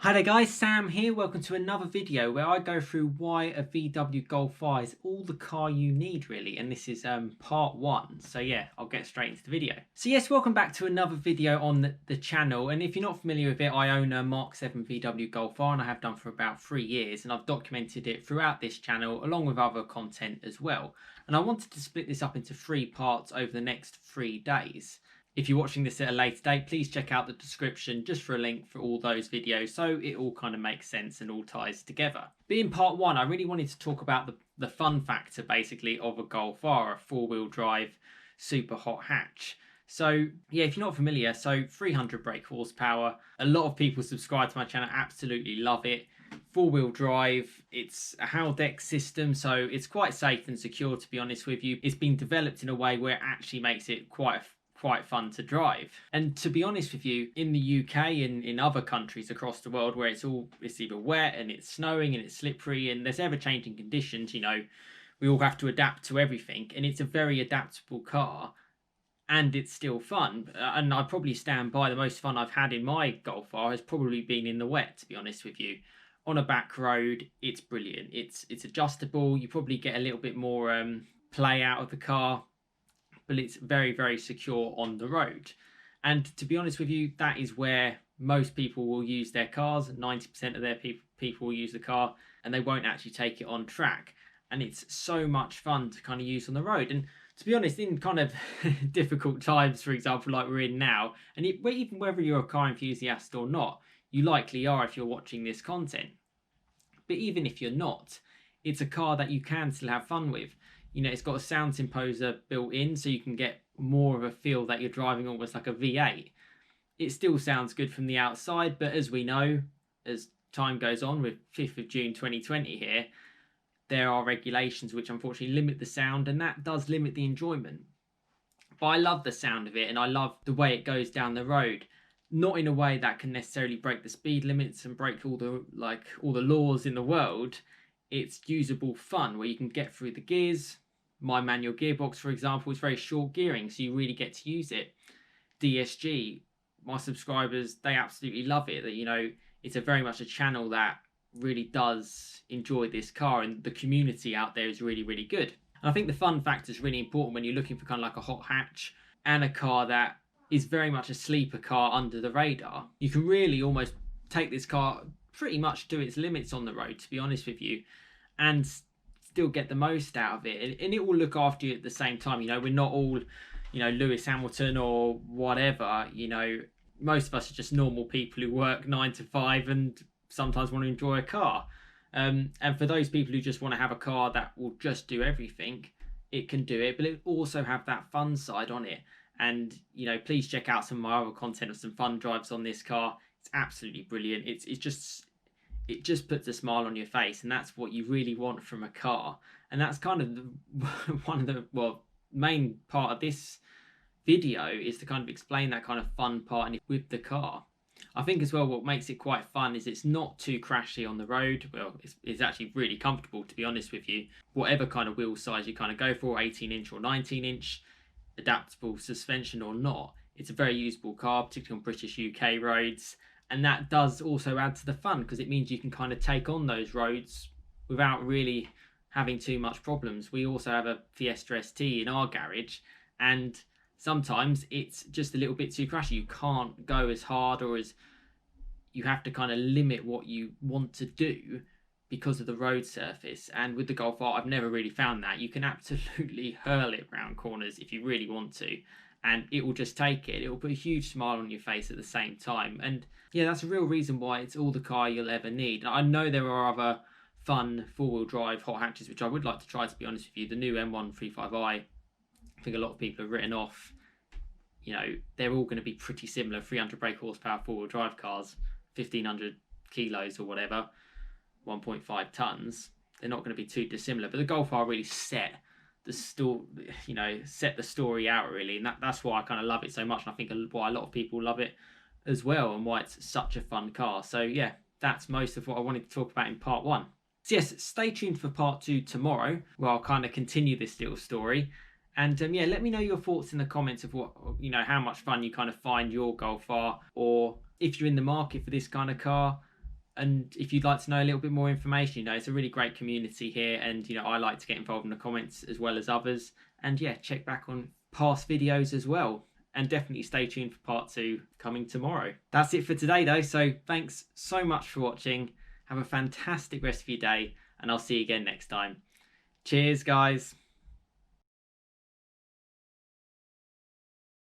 Hi there guys, Sam here. Welcome to another video where I go through why a VW Golf R is all the car you need really, and this is part one. So yeah, I'll get straight into the video. So yes, welcome back to another video on the channel, and if you're not familiar with it, I own a Mark 7 VW Golf R and I have done for about 3 years, and I've documented it throughout this channel along with other content as well. And I wanted to split this up into 3 parts over the next 3 days. If you're watching this at a later date, please check out the description just for a link for all those videos so it all kind of makes sense and all ties together. But in part one, I really wanted to talk about the fun factor basically of a Golf R, a four-wheel drive super hot hatch. So yeah, if you're not familiar, so 300 brake horsepower. A lot of people subscribe to my channel, absolutely love it. Four-wheel drive, it's a Haldex system, so it's quite safe and secure, to be honest with you. It's been developed in a way where it actually makes it quite fun to drive. And to be honest with you, in the UK and in other countries across the world where it's either wet and it's snowing and it's slippery and there's ever-changing conditions, we all have to adapt to everything, and it's a very adaptable car and it's still fun. And I probably stand by the most fun I've had in my Golf R has probably been in the wet, to be honest with you. On a back road, it's brilliant. It's adjustable. You probably get a little bit more play out of the car, but it's very, very secure on the road. And to be honest with you, that is where most people will use their cars. 90% of their people will use the car and they won't actually take it on track. And it's so much fun to kind of use on the road. And to be honest, in kind of difficult times, for example, like we're in now, and even whether you're a car enthusiast or not, you likely are if you're watching this content. But even if you're not, it's a car that you can still have fun with. It's got a sound imposer built in, so you can get more of a feel that you're driving almost like a V8. It still sounds good from the outside, but as we know, as time goes on, with 5th of June 2020 here, there are regulations which unfortunately limit the sound, and that does limit the enjoyment. But I love the sound of it, and I love the way it goes down the road. Not in a way that can necessarily break the speed limits and break all the laws in the world. It's usable fun where you can get through the gears. My manual gearbox, for example, is very short gearing, so you really get to use it. DSG, my subscribers, they absolutely love it. That it's a very much a channel that really does enjoy this car, and the community out there is really, really good. And I think the fun factor is really important when you're looking for kind of like a hot hatch and a car that is very much a sleeper car under the radar. You can really almost take this car pretty much to its limits on the road, to be honest with you, and still get the most out of it, and it will look after you at the same time. We're not all Lewis Hamilton or whatever. Most of us are just normal people who work 9 to 5 and sometimes want to enjoy a car, and for those people who just want to have a car that will just do everything, it can do it, but it also have that fun side on it. And please check out some of my other content of some fun drives on this car. It's absolutely brilliant. It just puts a smile on your face, and that's what you really want from a car. And that's kind of one of the main part of this video, is to kind of explain that kind of fun part with the car. I think as well what makes it quite fun is it's not too crashy on the road. Well, it's actually really comfortable, to be honest with you. Whatever kind of wheel size you kind of go for, 18-inch or 19-inch, adaptable suspension or not, it's a very usable car, particularly on British UK roads. And that does also add to the fun, because it means you can kind of take on those roads without really having too much problems. We also have a Fiesta ST in our garage, and sometimes it's just a little bit too crashy. You can't go as hard, or as you have to kind of limit what you want to do because of the road surface. And with the Golf R, I've never really found that. You can absolutely hurl it around corners if you really want to, and it will just take it. It will put a huge smile on your face at the same time. And yeah, that's a real reason why it's all the car you'll ever need. I know there are other fun four-wheel drive hot hatches which I would like to try, to be honest with you. The new M135i, I think a lot of people have written off. They're all going to be pretty similar. 300 brake horsepower four-wheel drive cars, 1,500 kilos or whatever, 1.5 tons. They're not going to be too dissimilar. But the Golf R really set the story out, really, and that's why I kind of love it so much, and I think why a lot of people love it as well, and why it's such a fun car. So yeah, that's most of what I wanted to talk about in part one. So yes, stay tuned for part two tomorrow, where I'll kind of continue this little story. And yeah, let me know your thoughts in the comments of how much fun you kind of find your Golf R, or if you're in the market for this kind of car, And if you'd like to know a little bit more information, you know, it's a really great community here, and you know, I like to get involved in the comments as well as others. And yeah, check back on past videos as well, and definitely stay tuned for part 2 coming tomorrow. That's it for today though, so thanks so much for watching. Have a fantastic rest of your day, and I'll see you again next time. Cheers guys.